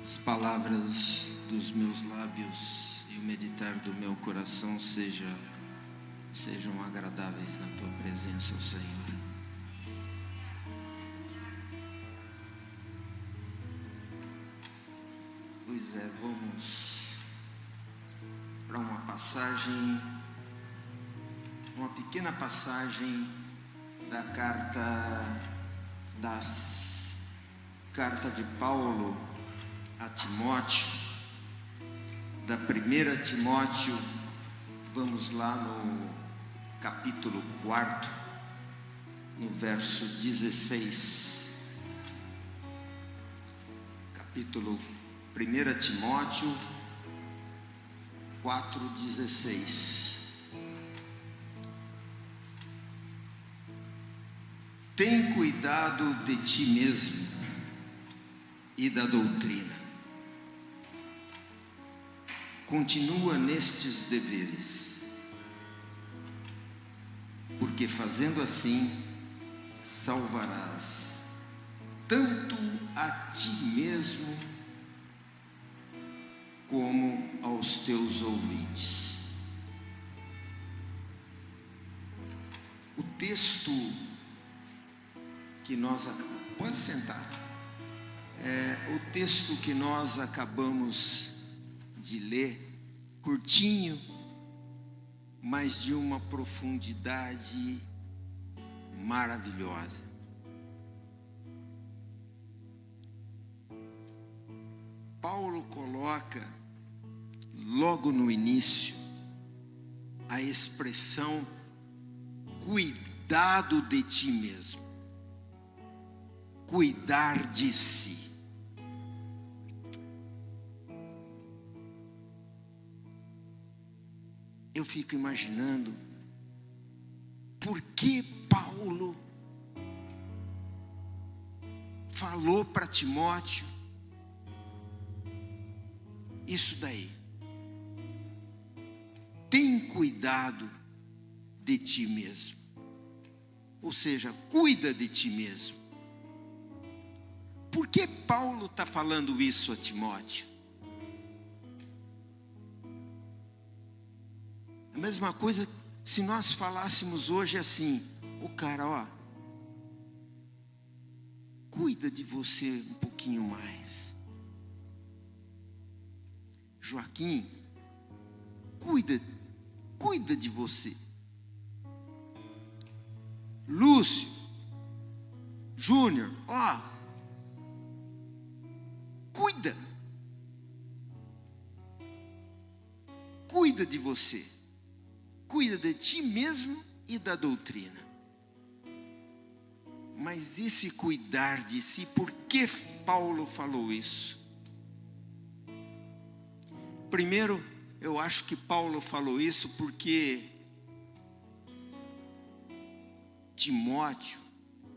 as palavras dos meus lábios e o meditar do meu coração sejam agradáveis na tua presença, ó Senhor. Pois é, vamos para uma pequena passagem da carta de Paulo a Timóteo, da 1 Timóteo. Vamos lá no capítulo 4, no verso 16. Capítulo 1 Timóteo 4,16. Tem cuidado de ti mesmo e da doutrina. Continua nestes deveres, porque fazendo assim salvarás tanto a ti mesmo como aos teus ouvintes. O texto que nós pode sentar. O texto que nós acabamos de ler, curtinho, mas de uma profundidade maravilhosa. Paulo coloca logo no início a expressão cuidado de ti mesmo. Cuidar de si. Eu fico imaginando por que Paulo falou para Timóteo isso daí. Tem cuidado de ti mesmo. Ou seja, cuida de ti mesmo. Por que Paulo está falando isso a Timóteo? A mesma coisa se nós falássemos hoje assim, o cara, cuida de você um pouquinho mais. Joaquim, cuida de você. Lúcio, Júnior, cuida de você, cuida de ti mesmo e da doutrina. Mas esse cuidar de si, por que Paulo falou isso? Primeiro, eu acho que Paulo falou isso porque Timóteo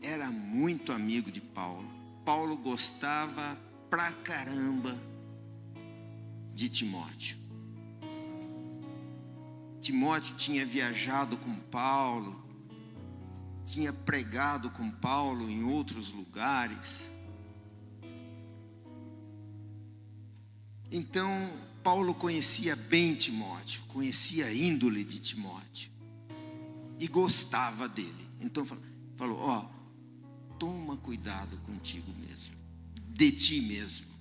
era muito amigo de Paulo. Paulo gostava pra caramba de Timóteo. Timóteo tinha viajado com Paulo, tinha pregado com Paulo em outros lugares. Então, Paulo conhecia bem Timóteo, conhecia a índole de Timóteo e gostava dele. Então falou, toma cuidado contigo mesmo, de ti mesmo.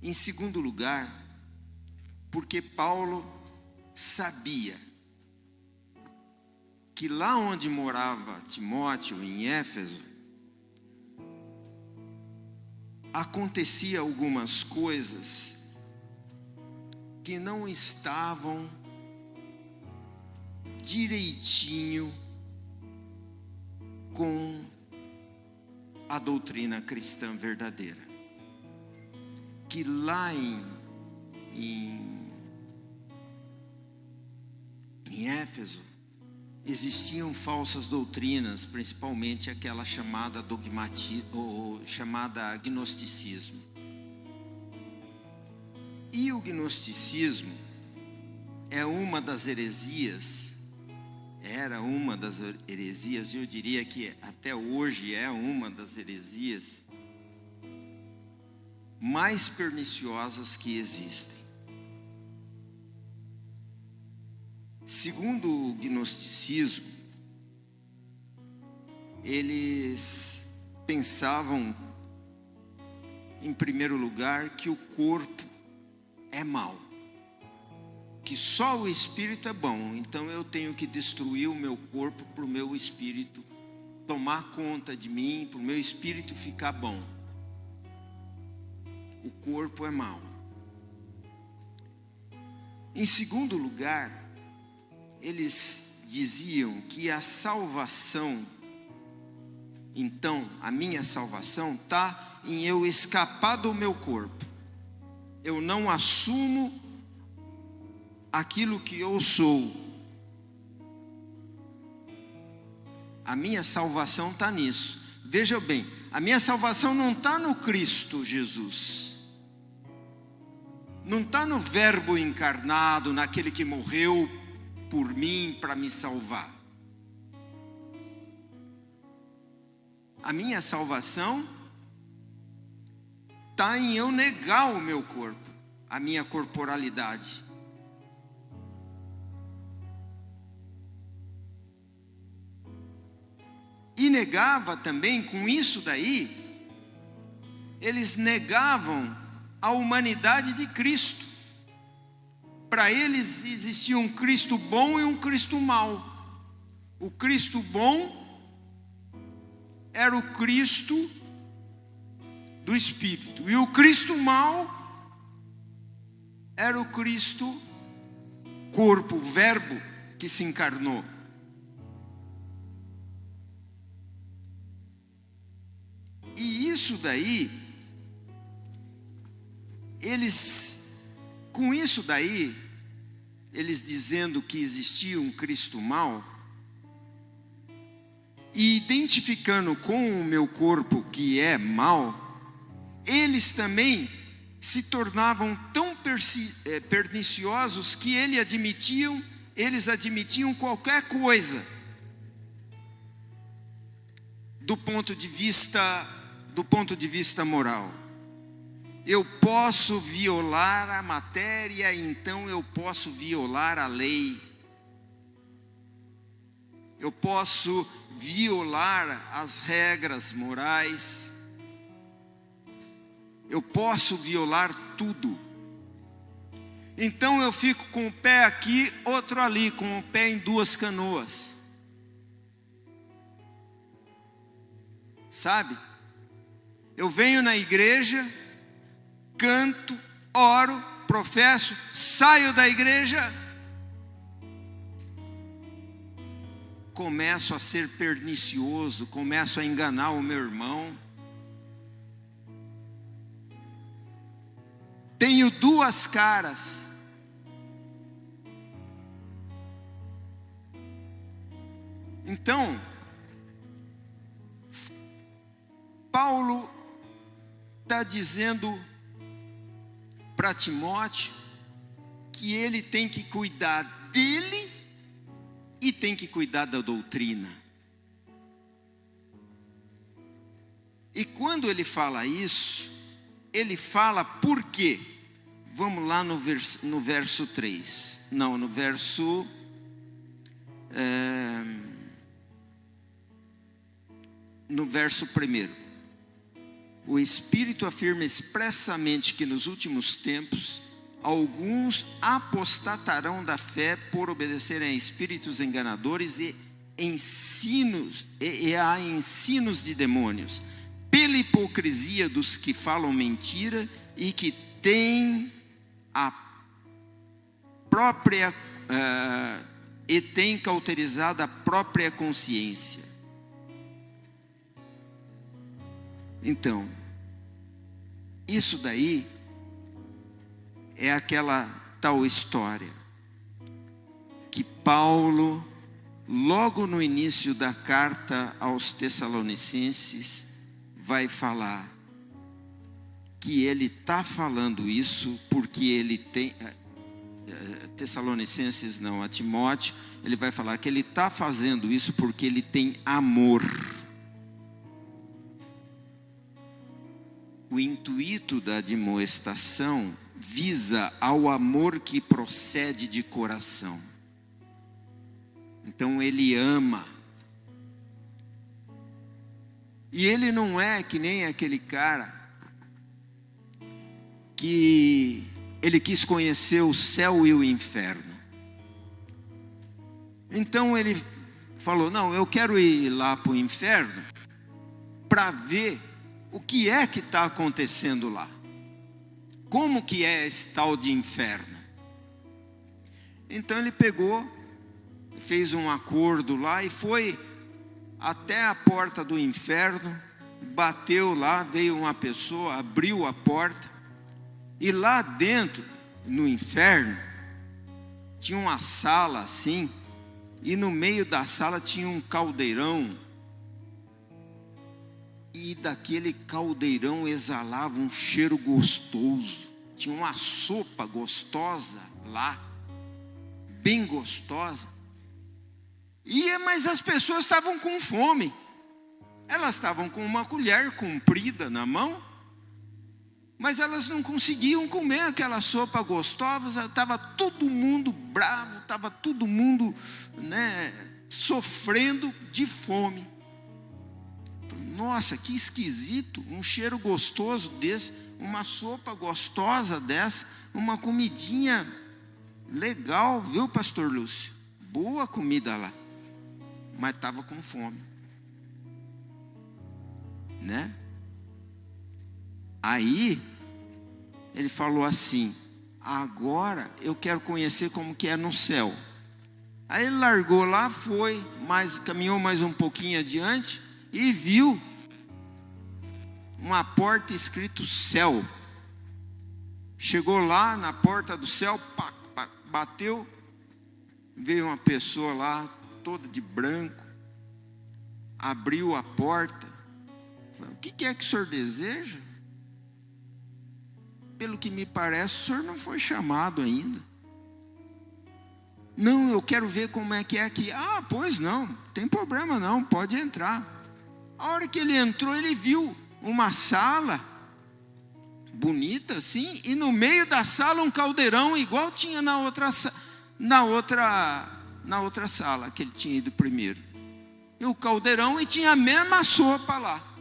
Em segundo lugar, porque Paulo sabia que lá onde morava Timóteo, em Éfeso, acontecia algumas coisas que não estavam direitinho com a doutrina cristã verdadeira. Que lá em Éfeso existiam falsas doutrinas, principalmente aquela chamada chamada gnosticismo. E o gnosticismo era uma das heresias, e eu diria que até hoje é uma das heresias mais perniciosas que existem. Segundo o gnosticismo, eles pensavam, em primeiro lugar, que o corpo é mau, que só o espírito é bom. Então eu tenho que destruir o meu corpo para o meu espírito tomar conta de mim, para o meu espírito ficar bom. O corpo é mau. Em segundo lugar, eles diziam que a salvação, então, a minha salvação está em eu escapar do meu corpo. Eu não assumo aquilo que eu sou. A minha salvação está nisso. Veja bem, a minha salvação não está no Cristo Jesus. Não está no Verbo encarnado, naquele que morreu por mim para me salvar. A minha salvação está em eu negar o meu corpo, a minha corporalidade. E negava também, com isso daí, eles negavam a humanidade de Cristo. Para eles existia um Cristo bom e um Cristo mau. O Cristo bom era o Cristo do Espírito, e o Cristo mau era o Cristo corpo, o Verbo que se encarnou. E isso daí, com isso daí, eles dizendo que existia um Cristo mau, e identificando com o meu corpo que é mau, eles também se tornavam tão perniciosos que eles admitiam qualquer coisa do ponto de vista moral. Eu posso violar a matéria, então eu posso violar a lei. Eu posso violar as regras morais. Eu posso violar tudo. Então eu fico com o pé aqui, outro ali, com o pé em duas canoas. Sabe? Eu venho na igreja, canto, oro, professo, saio da igreja, começo a ser pernicioso, começo a enganar o meu irmão. Tenho duas caras. Então, Paulo está dizendo para Timóteo que ele tem que cuidar dele e tem que cuidar da doutrina. E quando ele fala isso, ele fala por quê? Vamos lá no verso 3. Não, no verso... no verso 1. O Espírito afirma expressamente que nos últimos tempos alguns apostatarão da fé por obedecerem a espíritos enganadores e a ensinos de demônios, pela hipocrisia dos que falam mentira e que têm a própria e têm cauterizado a própria consciência. Então, isso daí é aquela tal história que Paulo, logo no início da carta aos Tessalonicenses, vai falar que ele está falando isso porque ele tem... Tessalonicenses não, a Timóteo, ele vai falar que ele está fazendo isso porque ele tem amor. o intuito da admoestação visa ao amor que procede de coração. Então ele ama. E ele não é que nem aquele cara que ele quis conhecer o céu e o inferno. Então ele falou: não, eu quero ir lá para o inferno para ver o que é que está acontecendo lá. Como que é esse tal de inferno? Então ele pegou, fez um acordo lá e foi até a porta do inferno, bateu lá, veio uma pessoa, abriu a porta, e lá dentro, no inferno, tinha uma sala assim, e no meio da sala tinha um caldeirão, e daquele caldeirão exalava um cheiro gostoso. Tinha uma sopa gostosa lá, bem gostosa. Mas as pessoas estavam com fome. Elas estavam com uma colher comprida na mão, mas elas não conseguiam comer aquela sopa gostosa. Estava todo mundo bravo, estava todo mundo, sofrendo de fome. Nossa, que esquisito, um cheiro gostoso desse, uma sopa gostosa dessa, uma comidinha legal, viu, pastor Lúcio? Boa comida lá, mas estava com fome, Aí, ele falou assim: agora eu quero conhecer como que é no céu. Aí ele largou lá, caminhou mais um pouquinho adiante, e viu uma porta escrito céu. Chegou lá na porta do céu, bateu, veio uma pessoa lá, toda de branco, abriu a porta. Falou: o que é que o senhor deseja? Pelo que me parece, o senhor não foi chamado ainda. Não, eu quero ver como é que é aqui. Ah, pois não, tem problema não, pode entrar. A hora que ele entrou, ele viu uma sala bonita assim, e no meio da sala um caldeirão igual tinha na outra sala que ele tinha ido primeiro. E o caldeirão, e tinha a mesma sopa lá.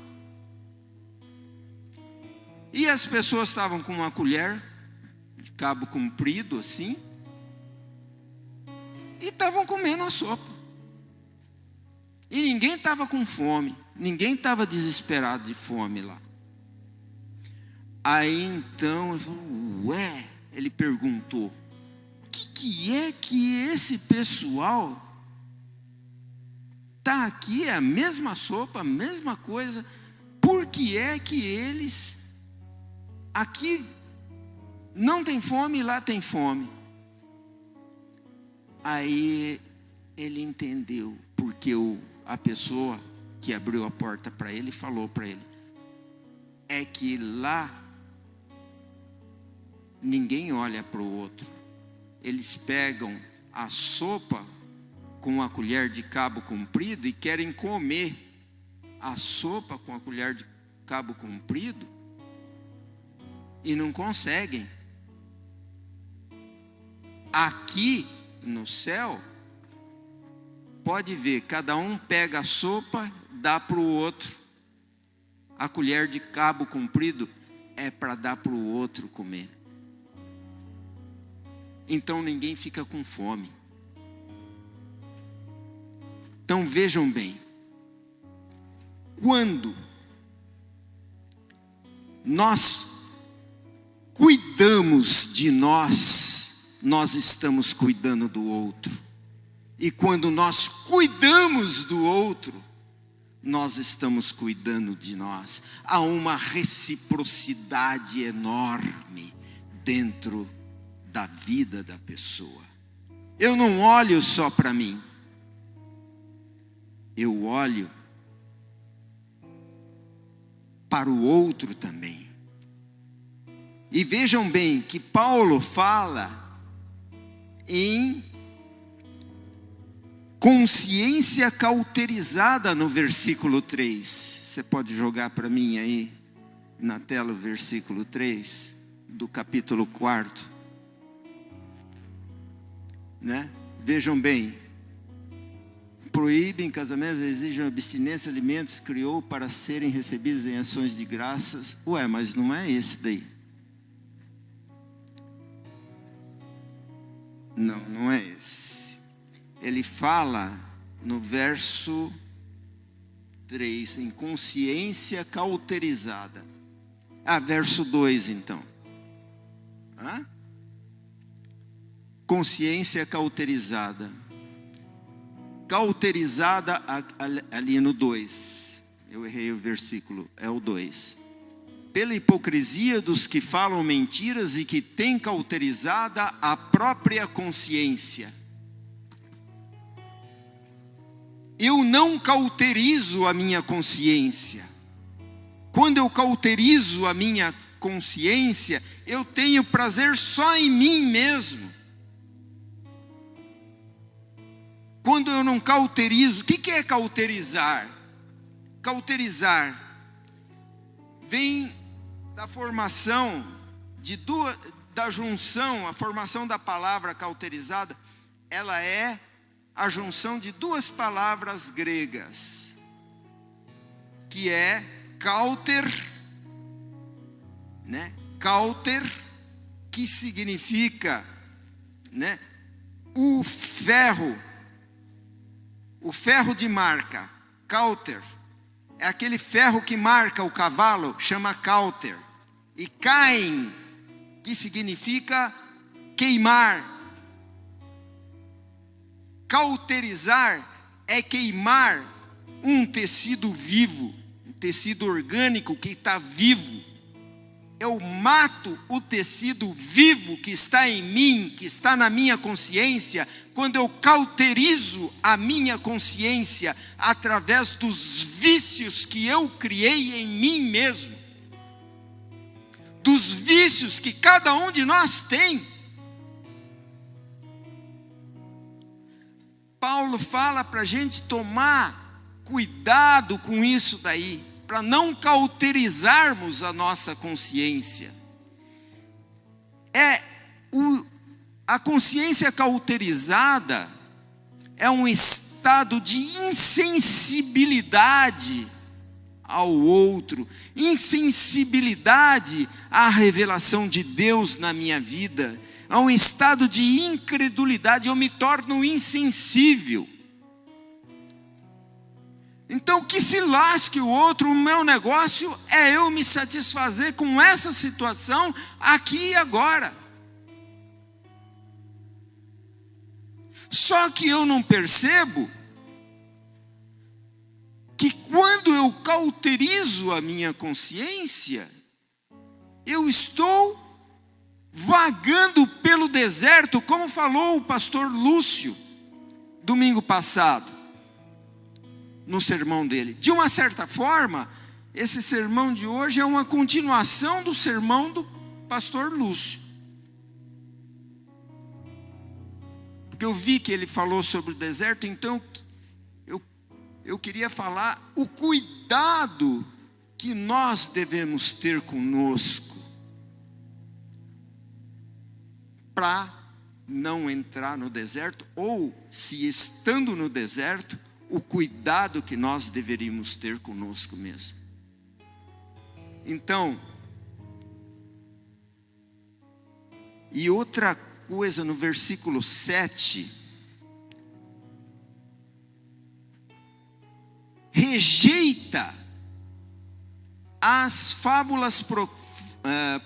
E as pessoas estavam com uma colher de cabo comprido assim, e estavam comendo a sopa. E ninguém estava com fome, ninguém estava desesperado de fome lá. Aí então ele falou: ele perguntou: o que é que esse pessoal está aqui, é a mesma sopa, a mesma coisa, por que é que eles aqui não tem fome e lá tem fome? Aí ele entendeu, porque a pessoa que abriu a porta para ele falou para ele: é que lá ninguém olha para o outro. Eles pegam a sopa com a colher de cabo comprido e querem comer a sopa com a colher de cabo comprido e não conseguem. Aqui no céu, pode ver, cada um pega a sopa, dá para o outro. A colher de cabo comprido é para dar para o outro comer. Então ninguém fica com fome. Então vejam bem, quando nós cuidamos de nós, nós estamos cuidando do outro. E quando nós cuidamos do outro, nós estamos cuidando de nós. Há uma reciprocidade enorme dentro da vida da pessoa. Eu não olho só para mim. Eu olho para o outro também. E vejam bem que Paulo fala em consciência cauterizada no versículo 3. Você pode jogar para mim aí, na tela o versículo 3 do capítulo 4. Né? Vejam bem. Proíbem casamentos, exigem abstinência, alimentos, criou para serem recebidos em ações de graças. Ué, mas não é esse daí. Não é esse. Ele fala no verso 3, em consciência cauterizada. Verso 2 então. Consciência cauterizada. Cauterizada ali no 2. Eu errei o versículo, é o 2. Pela hipocrisia dos que falam mentiras e que têm cauterizada a própria consciência. Eu não cauterizo a minha consciência. Quando eu cauterizo a minha consciência, eu tenho prazer só em mim mesmo. Quando eu não cauterizo, o que é cauterizar? Cauterizar vem da formação da junção, a formação da palavra cauterizada, ela é a junção de duas palavras gregas, que é cauter, né? Cauter, que significa, né, o ferro de marca. Cauter é aquele ferro que marca o cavalo, chama cauter. E caem, que significa queimar. Cauterizar é queimar um tecido vivo, um tecido orgânico que está vivo. Eu mato o tecido vivo que está em mim, que está na minha consciência, quando eu cauterizo a minha consciência através dos vícios que eu criei em mim mesmo. Dos vícios que cada um de nós tem. Paulo fala para a gente tomar cuidado com isso daí, para não cauterizarmos a nossa consciência. A consciência cauterizada é um estado de insensibilidade ao outro, insensibilidade à revelação de Deus na minha vida, a um estado de incredulidade. Eu me torno insensível. Então, que se lasque o outro, o meu negócio é eu me satisfazer com essa situação aqui e agora. Só que eu não percebo que quando eu cauterizo a minha consciência, eu estou vagando pelo deserto, como falou o pastor Lúcio domingo passado, no sermão dele. De uma certa forma, esse sermão de hoje é uma continuação do sermão do pastor Lúcio. Porque eu vi que ele falou sobre o deserto, então eu queria falar o cuidado que nós devemos ter conosco para não entrar no deserto, ou se estando no deserto, o cuidado que nós deveríamos ter conosco mesmo. Então, e outra coisa no versículo 7, rejeita as fábulas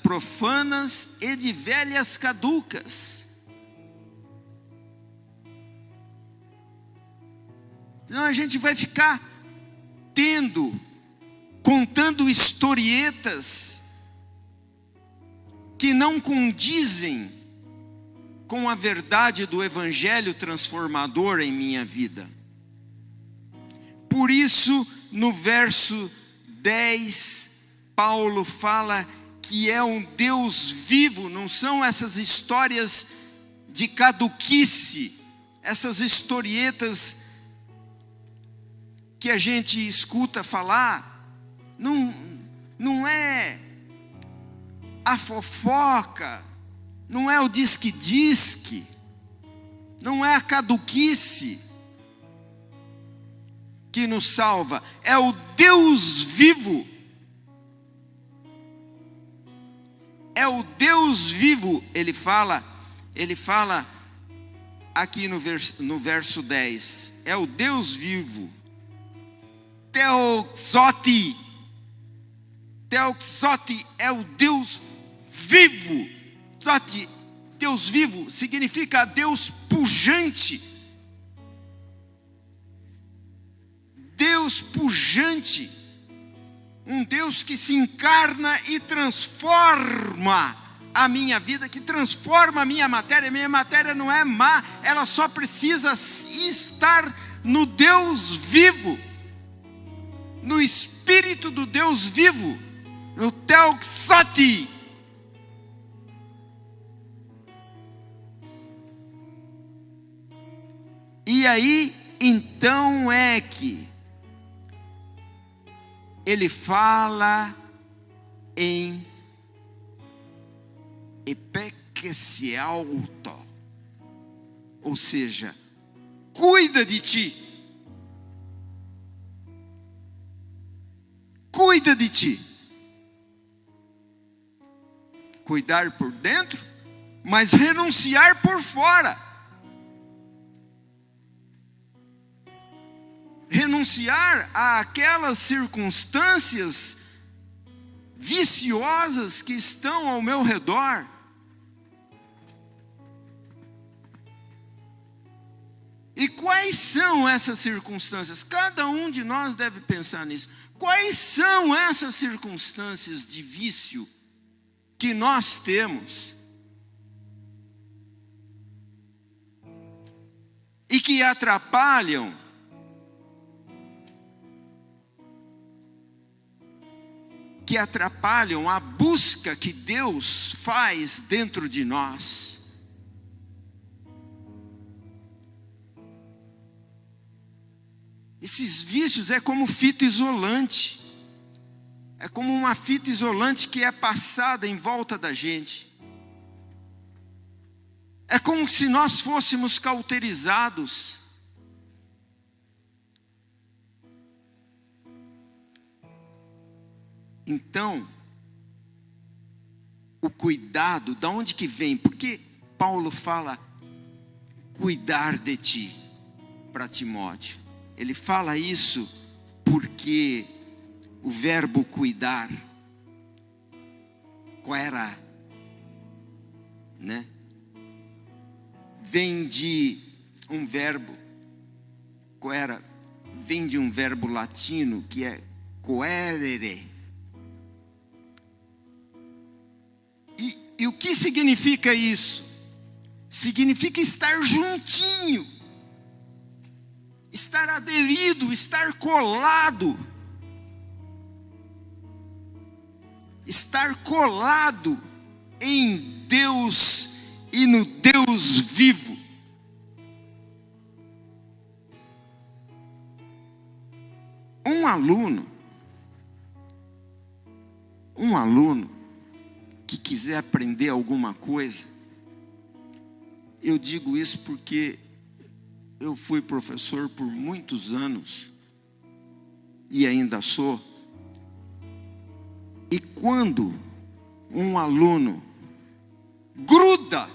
profanas e de velhas caducas. Senão a gente vai ficar contando historietas que não condizem com a verdade do evangelho transformador em minha vida. Por isso, no verso 10, Paulo fala que é um Deus vivo, não são essas histórias de caduquice, essas historietas que a gente escuta falar, não é a fofoca, não é o disque-disque, não é a caduquice que nos salva, é o Deus vivo. É o Deus vivo, ele fala aqui no verso 10, é o Deus vivo. Teoxote é o Deus vivo. Deus vivo significa Deus pujante. Deus pujante. Um Deus que se encarna e transforma a minha vida, que transforma a minha matéria. Minha matéria não é má, ela só precisa estar no Deus vivo, no Espírito do Deus vivo, no Teoxote. E aí, então é que ele fala em epekesiauto, ou seja, cuida de ti. Cuida de ti. Cuidar por dentro, mas renunciar por fora. Renunciar àquelas circunstâncias viciosas que estão ao meu redor. E quais são essas circunstâncias? Cada um de nós deve pensar nisso. Quais são essas circunstâncias de vício que nós temos e que atrapalham a busca que Deus faz dentro de nós? Esses vícios é como fita isolante. É como uma fita isolante que é passada em volta da gente. É como se nós fôssemos cauterizados. Então, o cuidado, da onde que vem? Porque Paulo fala cuidar de ti para Timóteo. Ele fala isso porque o verbo cuidar, qual era, né? Vem de um verbo, qual era? Vem de um verbo latino que é coerere. E o que significa isso? Significa estar juntinho, estar aderido, estar colado. Estar colado em Deus e no Deus vivo. Um aluno que quiser aprender alguma coisa, eu digo isso porque eu fui professor por muitos anos e ainda sou. E quando um aluno gruda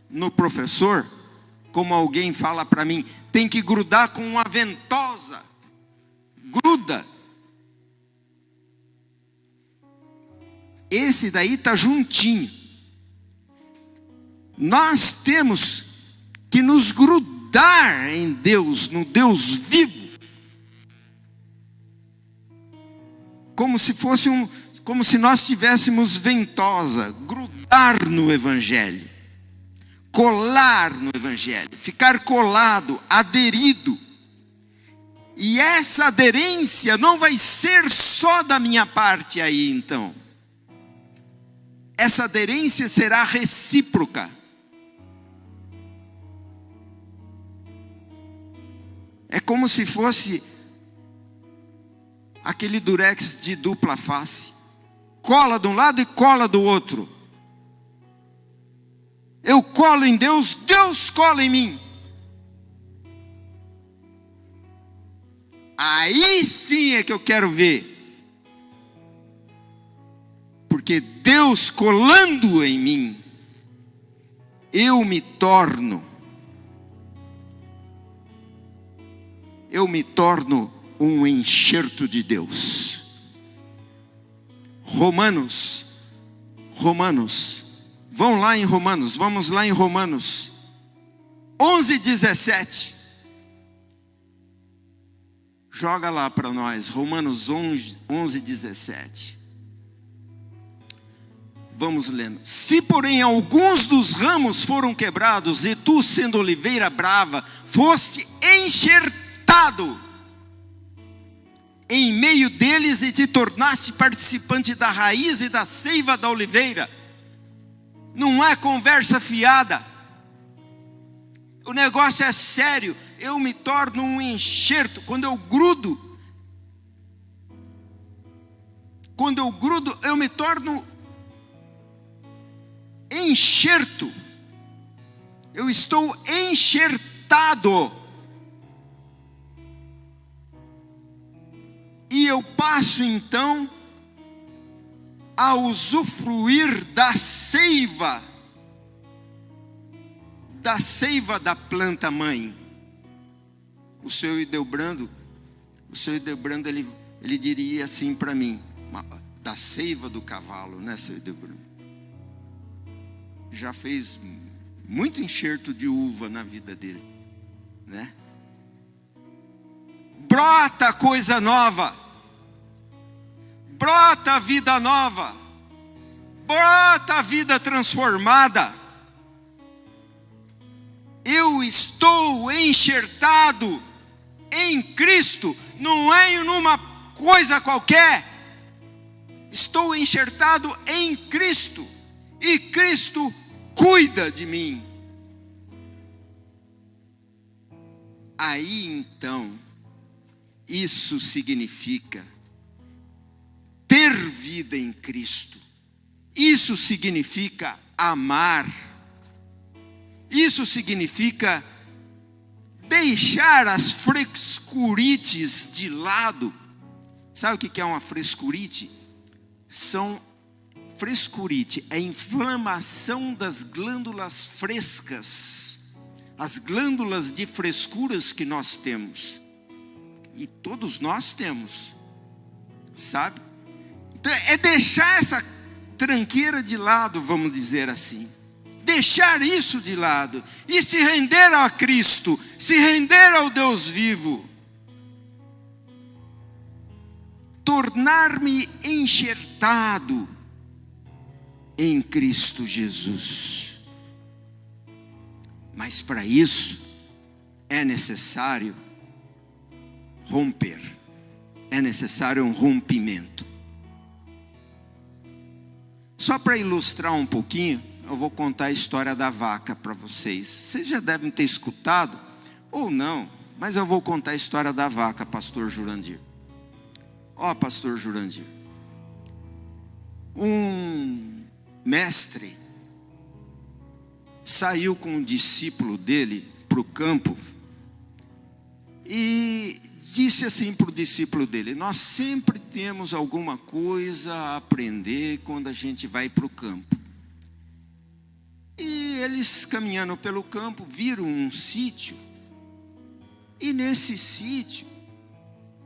no professor, como alguém fala para mim, tem que grudar com uma ventosa, gruda. Esse daí está juntinho. Nós temos que nos grudar em Deus, no Deus vivo, como se nós tivéssemos ventosa, grudar no Evangelho, colar no Evangelho, ficar colado, aderido. E essa aderência não vai ser só da minha parte aí, então. Essa aderência será recíproca. É como se fosse aquele durex de dupla face. Cola de um lado e cola do outro. eu colo em Deus, Deus cola em mim. Aí sim é que eu quero ver. Porque Deus colando em mim, eu me torno um enxerto de Deus. Romanos, vamos lá em Romanos 11:17. Joga lá para nós, Romanos 11:17. Vamos lendo. Se porém alguns dos ramos foram quebrados, e tu, sendo oliveira brava, foste enxertado em meio deles, e te tornaste participante da raiz e da seiva da oliveira. Não é conversa fiada. O negócio é sério. Eu me torno um enxerto. Quando eu grudo, eu me torno enxerto. Eu estou enxertado. E eu passo então a usufruir da seiva da planta mãe. O seu Hildebrando, ele diria assim para mim, da seiva do cavalo, né, seu Hildebrando? Já fez muito enxerto de uva na vida dele, né? Brota coisa nova, brota vida nova, brota vida transformada. Eu estou enxertado em Cristo, não é em uma coisa qualquer. Estou enxertado em Cristo, e Cristo cuida de mim. Aí então, isso significa ter vida em Cristo. Isso significa amar. Isso significa deixar as frescurites de lado. Sabe o que é uma frescurite? Frescurite é a inflamação das glândulas frescas, as glândulas de frescuras que nós temos. E todos nós temos, sabe? Então é deixar essa tranqueira de lado, vamos dizer assim. Deixar isso de lado e se render a Cristo, se render ao Deus vivo. Tornar-me enxertado em Cristo Jesus. Mas para isso é necessário romper. É necessário um rompimento. Só para ilustrar um pouquinho, eu vou contar a história da vaca para vocês. Vocês já devem ter escutado, ou não, mas eu vou contar a história da vaca, pastor Jurandir. Ó, pastor Jurandir. Um mestre saiu com um discípulo dele para o campo e disse assim para o discípulo dele: nós sempre temos alguma coisa a aprender quando a gente vai para o campo. E eles, caminhando pelo campo, viram um sítio. E nesse sítio,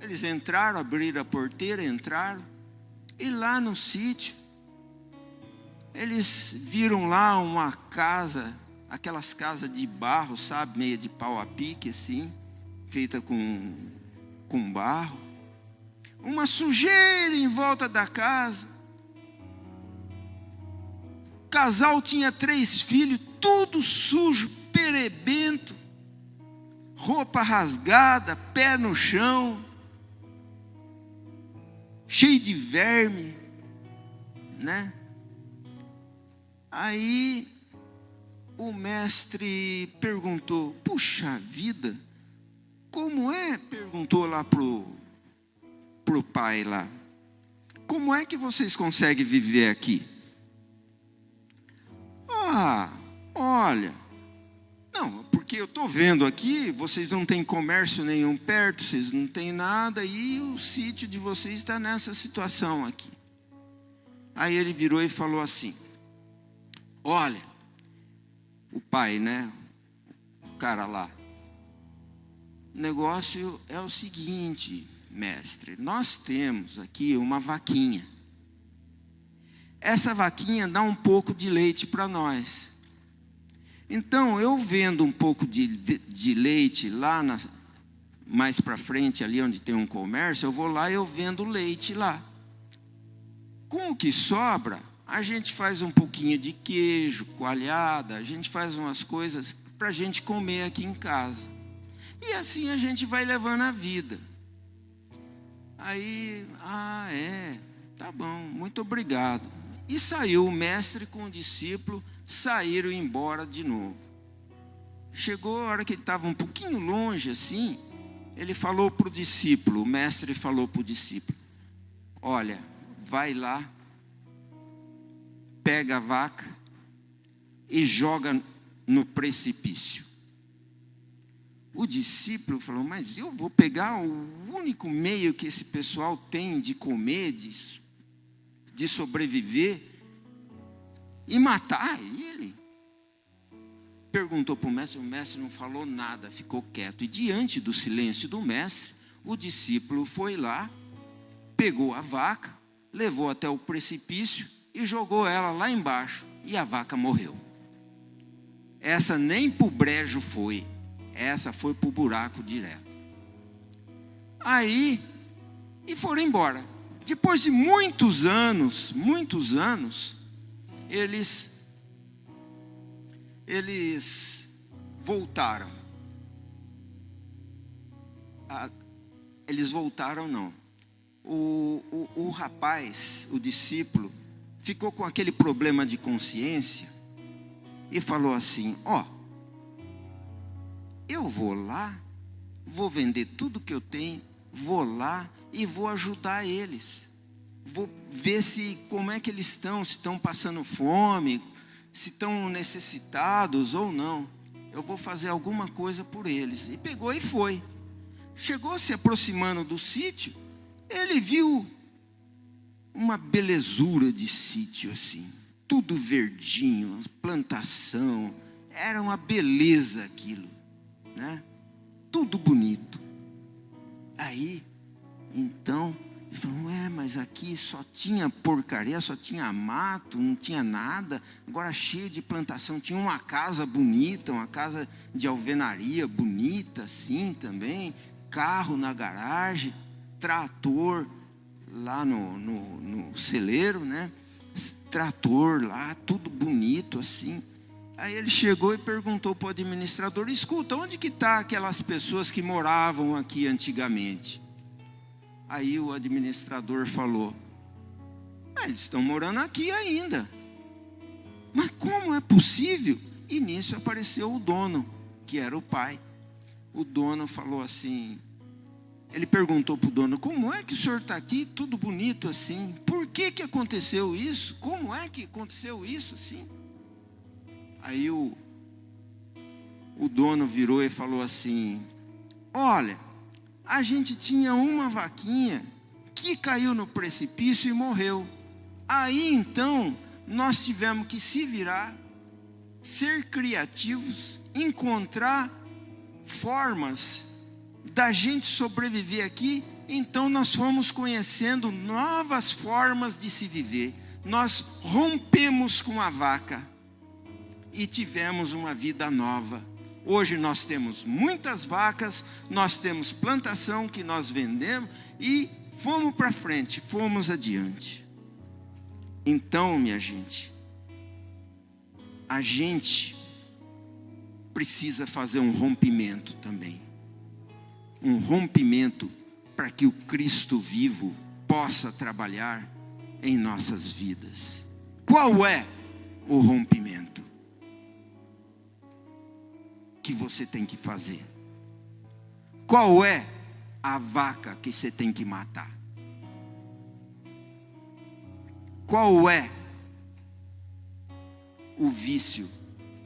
eles entraram, abriram a porteira, entraram. E lá no sítio, eles viram lá uma casa, aquelas casas de barro, sabe, meia de pau a pique assim, feita com barro. Uma sujeira em volta da casa. O casal tinha 3 filhos, tudo sujo, perebento, roupa rasgada, pé no chão, cheio de verme, né? Aí o mestre perguntou: puxa vida, como é? Perguntou lá pro pai lá: como é que vocês conseguem viver aqui? olha, não, porque eu estou vendo aqui, vocês não têm comércio nenhum perto, vocês não têm nada, e o sítio de vocês está nessa situação aqui. Aí ele virou e falou assim, olha, o pai, né, o cara lá, o negócio é o seguinte, mestre, nós temos aqui uma vaquinha. Essa vaquinha dá um pouco de leite para nós. Então, eu vendo um pouco de leite lá, mais para frente, ali onde tem um comércio, eu vou lá e eu vendo leite lá. Com o que sobra, a gente faz um pouquinho de queijo, coalhada, a gente faz umas coisas para a gente comer aqui em casa. E assim a gente vai levando a vida. Aí, tá bom, muito obrigado. E saiu o mestre com o discípulo, saíram embora de novo. Chegou a hora que ele estava um pouquinho longe assim, ele falou para o discípulo, o mestre falou para o discípulo, olha, vai lá, pega a vaca e joga no precipício. O discípulo falou, mas eu vou pegar o único meio que esse pessoal tem de comer, de sobreviver, e matar ele? Perguntou para o mestre não falou nada, ficou quieto. E diante do silêncio do mestre, o discípulo foi lá, pegou a vaca, levou até o precipício e jogou ela lá embaixo, e a vaca morreu. Essa nem para o brejo foi, essa foi para o buraco direto. Aí, e foram embora. Depois de muitos anos, eles voltaram. Eles voltaram não. O rapaz, o discípulo, ficou com aquele problema de consciência e falou assim, eu vou lá, vou vender tudo que eu tenho, vou lá e vou ajudar eles. Vou ver como é que eles estão, se estão passando fome, se estão necessitados ou não. Eu vou fazer alguma coisa por eles. E pegou e foi. Chegou se aproximando do sítio, ele viu uma belezura de sítio assim, tudo verdinho, plantação, era uma beleza aquilo, né? Tudo bonito. Aí, então, ele falou, mas aqui só tinha porcaria, só tinha mato, não tinha nada, agora cheio de plantação, tinha uma casa bonita, uma casa de alvenaria bonita assim também, carro na garagem, trator lá no celeiro, né? Trator lá, tudo bonito assim. Aí ele chegou e perguntou para o administrador, escuta, onde que está aquelas pessoas que moravam aqui antigamente? Aí o administrador falou, eles estão morando aqui ainda. Mas como é possível? E nisso apareceu o dono, que era o pai. O dono falou assim, ele perguntou para o dono, como é que o senhor está aqui, tudo bonito assim? Por que aconteceu isso? Como é que aconteceu isso assim? Aí o dono virou e falou assim, olha, a gente tinha uma vaquinha que caiu no precipício e morreu. Aí então nós tivemos que se virar, ser criativos, encontrar formas da gente sobreviver aqui. Então nós fomos conhecendo novas formas de se viver. Nós rompemos com a vaca e tivemos uma vida nova. Hoje nós temos muitas vacas, nós temos plantação que nós vendemos e fomos para frente, fomos adiante. Então, minha gente, a gente precisa fazer um rompimento também. Um rompimento para que o Cristo vivo possa trabalhar em nossas vidas. Qual é o rompimento que você tem que fazer? Qual é a vaca que você tem que matar? Qual é o vício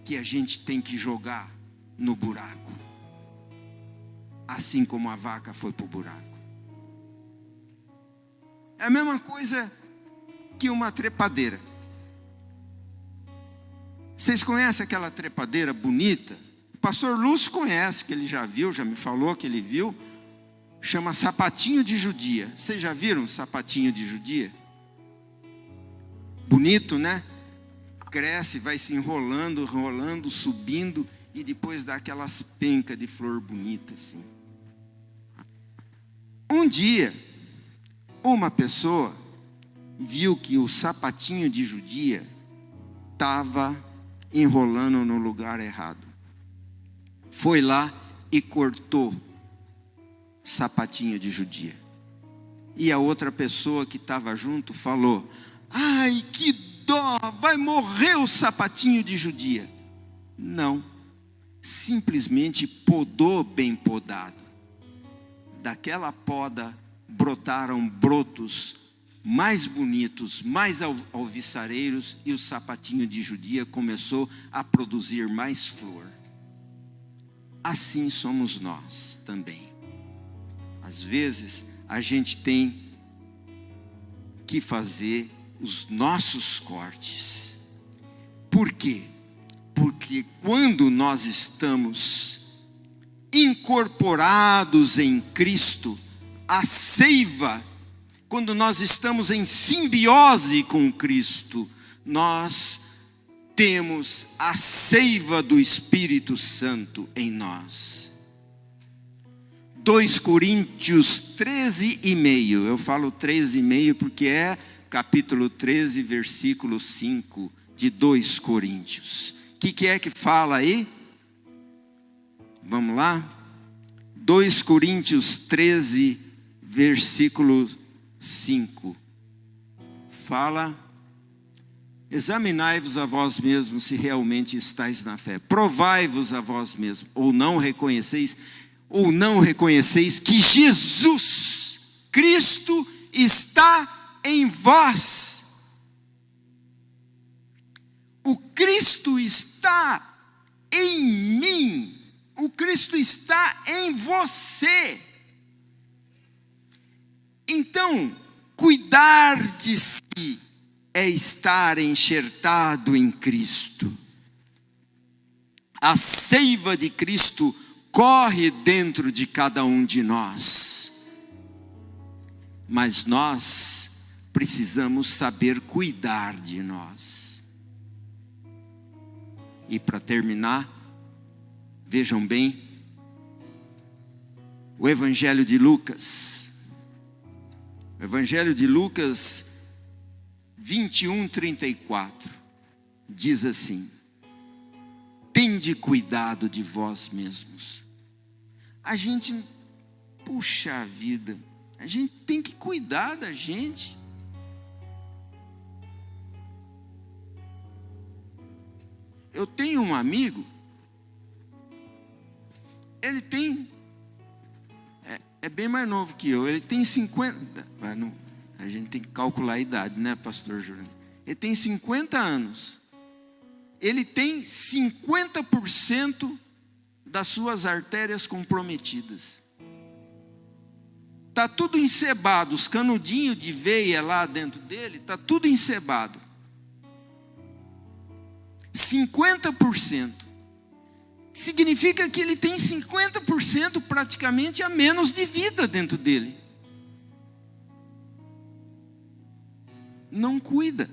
que a gente tem que jogar no buraco. Assim como a vaca foi para o buraco. É a mesma coisa que uma trepadeira. Vocês conhecem aquela trepadeira bonita? O pastor Lúcio conhece, que ele já viu, já me falou que ele viu. Chama sapatinho de judia. Vocês já viram sapatinho de judia? Bonito, né? Cresce, vai se enrolando, enrolando, subindo, e depois dá aquelas pencas de flor bonita assim. Um dia, uma pessoa viu que o sapatinho de judia estava enrolando no lugar errado. Foi lá e cortou o sapatinho de judia. E a outra pessoa que estava junto falou: ai, que dó, vai morrer o sapatinho de judia. Não, simplesmente podou bem podado. Daquela poda brotaram brotos mais bonitos, mais alviçareiros, e o sapatinho de judia começou a produzir mais flor. Assim somos nós também. Às vezes a gente tem que fazer os nossos cortes. Por quê? Porque quando nós estamos incorporados em Cristo, a seiva, quando nós estamos em simbiose com Cristo, nós temos a seiva do Espírito Santo em nós. 2 Coríntios 13,5, eu falo 13,5 porque é capítulo 13, versículo 5 de 2 Coríntios. O que é que fala aí? Vamos lá? 2 Coríntios 13, versículo 5. Fala: examinai-vos a vós mesmos se realmente estáis na fé. Provai-vos a vós mesmos, ou não reconheceis que Jesus Cristo está em vós. O Cristo está em mim. O Cristo está em você. Então, cuidar de si é estar enxertado em Cristo. A seiva de Cristo corre dentro de cada um de nós. Mas nós precisamos saber cuidar de nós. E para terminar, vejam bem, o Evangelho de Lucas. O Evangelho de Lucas 21:34 diz assim: tende cuidado de vós mesmos. A gente, puxa vida, a gente tem que cuidar da gente. Eu tenho um amigo, ele tem, é bem mais novo que eu, ele tem 50, a gente tem que calcular a idade, né, pastor Júlio? Ele tem 50 anos, ele tem 50% das suas artérias comprometidas. Está tudo encebado, os canudinhos de veia lá dentro dele, está tudo encebado. 50%. Significa que ele tem 50% praticamente a menos de vida dentro dele. Não cuida.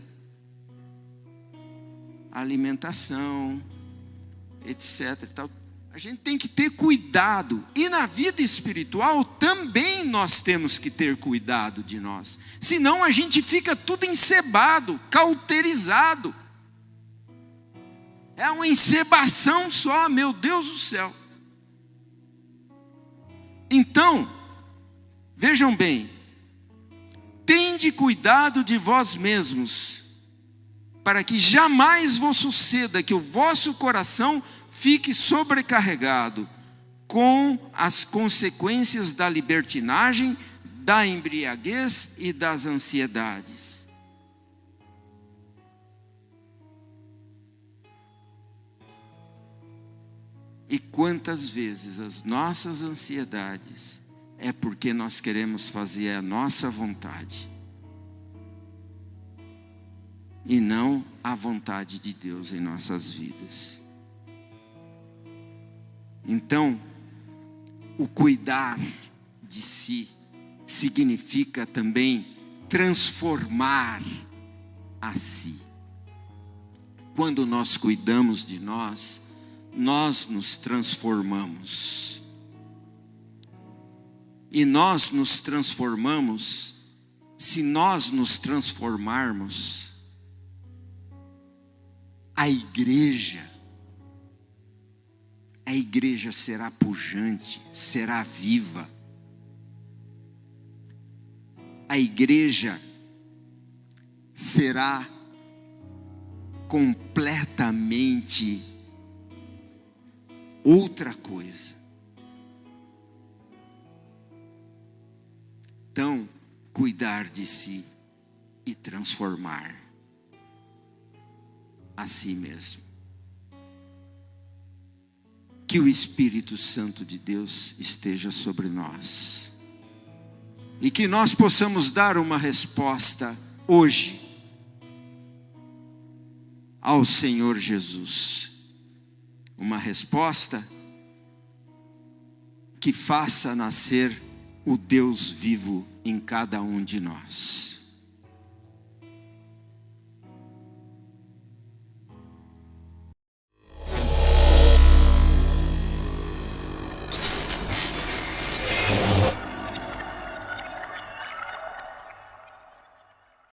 Alimentação, etc. Tal. A gente tem que ter cuidado. E na vida espiritual também nós temos que ter cuidado de nós. Senão a gente fica tudo encebado, cauterizado. É uma encebação só, meu Deus do céu. Então, vejam bem, tende cuidado de vós mesmos, para que jamais vos suceda que o vosso coração fique sobrecarregado com as consequências da libertinagem, da embriaguez e das ansiedades. E quantas vezes as nossas ansiedades é porque nós queremos fazer a nossa vontade e não a vontade de Deus em nossas vidas. Então, o cuidar de si significa também transformar a si. Quando nós cuidamos de nós, nós nos transformamos. E nós nos transformamos, se nós nos transformarmos, a igreja será pujante, será viva. A igreja será completamente outra coisa. Então, cuidar de si e transformar a si mesmo. Que o Espírito Santo de Deus esteja sobre nós. E que nós possamos dar uma resposta hoje ao Senhor Jesus. Uma resposta que faça nascer o Deus vivo em cada um de nós.